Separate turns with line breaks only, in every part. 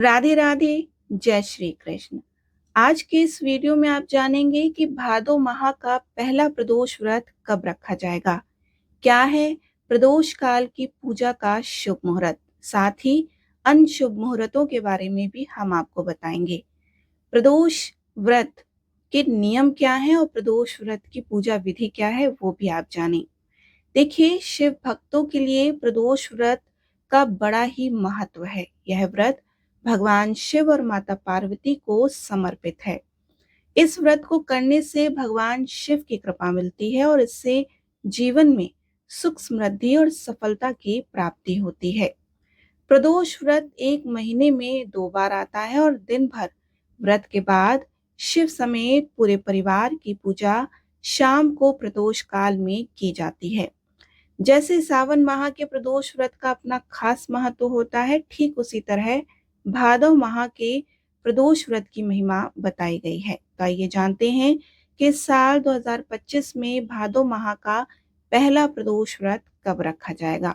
राधे राधे। जय श्री कृष्ण। आज के इस वीडियो में आप जानेंगे कि भादो माह का पहला प्रदोष व्रत कब रखा जाएगा, क्या है प्रदोष काल की पूजा का शुभ मुहूर्त, साथ ही अन्य शुभ मुहूर्तों के बारे में भी हम आपको बताएंगे। प्रदोष व्रत के नियम क्या हैं और प्रदोष व्रत की पूजा विधि क्या है वो भी आप जानें। देखिए, शिव भक्तों के लिए प्रदोष व्रत का बड़ा ही महत्व है। यह व्रत भगवान शिव और माता पार्वती को समर्पित है। इस व्रत को करने से भगवान शिव की कृपा मिलती है और इससे जीवन में सुख समृद्धि और सफलता की प्राप्ति होती है। प्रदोष व्रत एक महीने में 2 बार आता है और दिन भर व्रत के बाद शिव समेत पूरे परिवार की पूजा शाम को प्रदोष काल में की जाती है। जैसे सावन माह के प्रदोष व्रत का अपना खास महत्व होता है, ठीक उसी तरह भादव माह के प्रदोष व्रत की महिमा बताई गई है। तो आइए जानते हैं कि साल 2025 में भादव माह का पहला प्रदोष व्रत कब रखा जाएगा।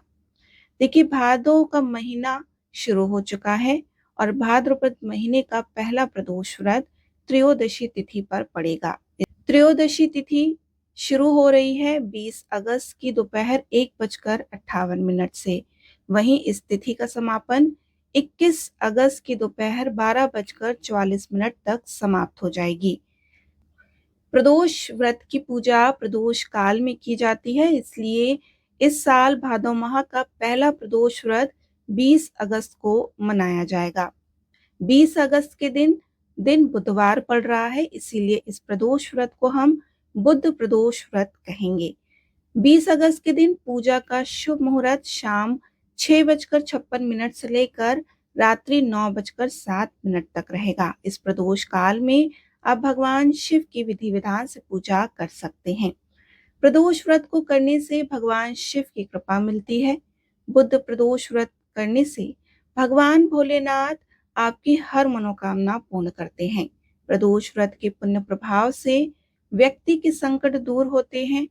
देखिए, भादव का महीना शुरू हो चुका है और भाद्रपद महीने का पहला प्रदोष व्रत त्रयोदशी तिथि पर पड़ेगा। त्रयोदशी तिथि शुरू हो रही है 20 अगस्त की दोपहर 1:58 से। वहीं इस तिथि का समापन 21 अगस्त की दोपहर 12:44 तक समाप्त हो जाएगी। प्रदोष व्रत की पूजा प्रदोष काल में की जाती है, इसलिए इस साल भादव माह का पहला प्रदोष व्रत 20 अगस्त को मनाया जाएगा। 20 अगस्त के दिन दिन बुधवार पड़ रहा है, इसीलिए इस प्रदोष व्रत को हम बुध प्रदोष व्रत कहेंगे। 20 अगस्त के दिन पूजा का शुभ मुहूर्त शाम 6:56 से लेकर रात्रि 9:07 तक रहेगा। इस प्रदोष काल में आप भगवान शिव की विधि विधान से पूजा कर सकते हैं। प्रदोष व्रत को करने से भगवान शिव की कृपा मिलती है। बुध प्रदोष व्रत करने से भगवान भोलेनाथ आपकी हर मनोकामना पूर्ण करते हैं। प्रदोष व्रत के पुण्य प्रभाव से व्यक्ति के संकट दूर होते हैं,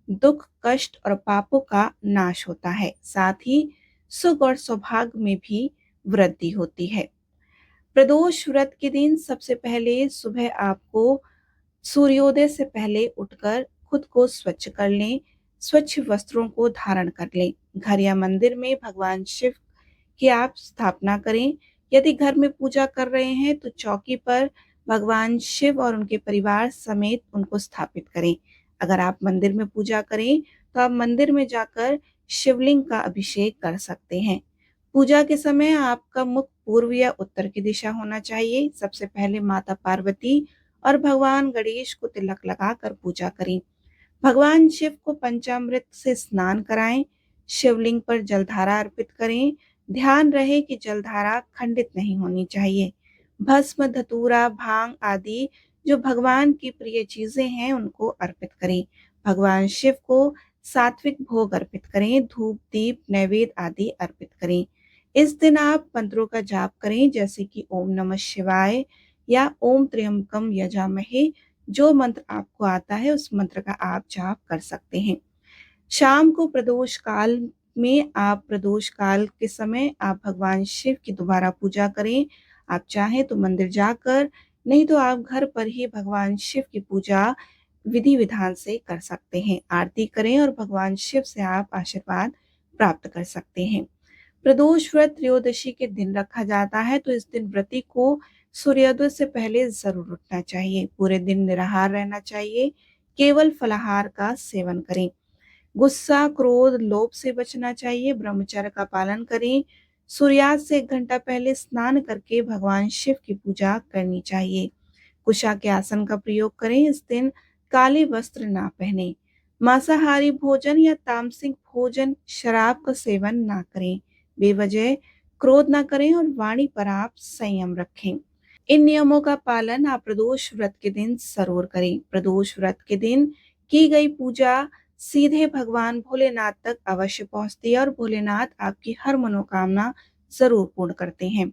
दुख कष्ट और पापों का नाश होता है, साथ ही सुख और सौभाग्य में भी वृद्धि होती है। प्रदोष व्रत के दिन सबसे पहले सुबह आपको सूर्योदय से पहले उठकर खुद को स्वच्छ कर लें, स्वच्छ वस्त्रों को धारण कर लें। घर या मंदिर में भगवान शिव की आप स्थापना करें। यदि घर में पूजा कर रहे हैं तो चौकी पर भगवान शिव और उनके परिवार समेत उनको स्थापित करें। अगर आप मंदिर में पूजा करें तो आप मंदिर में जाकर शिवलिंग का अभिषेक कर सकते हैं। पूजा के समय आपका मुख पूर्व या उत्तर की दिशा होना चाहिए। सबसे पहले माता पार्वती और भगवान गणेश को तिलक लगाकर पूजा करें। भगवान शिव को पंचामृत से स्नान कराएं। शिवलिंग पर जलधारा अर्पित करें। ध्यान रहे कि जलधारा खंडित नहीं होनी चाहिए। भस्म धतूरा भांग आदि जो भगवान की प्रिय चीजें हैं उनको अर्पित करें। भगवान शिव को सात्विक भोग अर्पित करें। धूप दीप नैवेद्य आदि अर्पित करें। इस दिन आप मंत्रों का जाप करें, जैसे कि ओम नमः शिवाय या ओम त्र्यंबकम यजामहे। जो मंत्र आपको आता है उस मंत्र का आप जाप कर सकते हैं। शाम को प्रदोष काल में आप प्रदोष काल के समय आप भगवान शिव की दोबारा पूजा करें। आप चाहें तो मंदिर जाकर, नहीं तो आप घर पर ही भगवान शिव की पूजा विधि विधान से कर सकते हैं। आरती करें और भगवान शिव से आप आशीर्वाद प्राप्त कर सकते हैं। प्रदोष व्रत त्रयोदशी के दिन रखा जाता है, तो इस दिन व्रती को सूर्योदय से पहले जरूर उठना चाहिए। पूरे दिन निराहार रहना चाहिए। केवल फलाहार का सेवन करें। गुस्सा क्रोध लोभ से बचना चाहिए। ब्रह्मचर्य का पालन करें। सूर्यास्त से 1 घंटा पहले स्नान करके भगवान शिव की पूजा करनी चाहिए। कुशा के आसन का प्रयोग करें। इस दिन काले वस्त्र ना पहने। मांसाहारी भोजन या तामसिक भोजन शराब का सेवन ना करें। बेवजह क्रोध ना करें और वाणी पर आप संयम रखें। इन नियमों का पालन आप प्रदोष व्रत के दिन जरूर करें। प्रदोष व्रत के दिन की गई पूजा सीधे भगवान भोलेनाथ तक अवश्य पहुंचती है और भोलेनाथ आपकी हर मनोकामना जरूर पूर्ण करते हैं।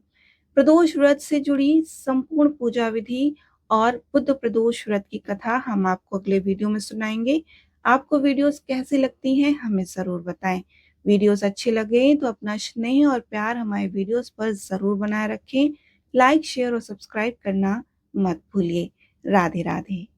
प्रदोष व्रत से जुड़ी संपूर्ण पूजा विधि और बुद्ध प्रदोष व्रत की कथा हम आपको अगले वीडियो में सुनाएंगे। आपको वीडियोस कैसी लगती हैं हमें जरूर बताएं। वीडियोस अच्छे लगे तो अपना स्नेह और प्यार हमारे वीडियोस पर जरूर बनाए रखें। लाइक, शेयर और सब्सक्राइब करना मत भूलिए। राधे राधे।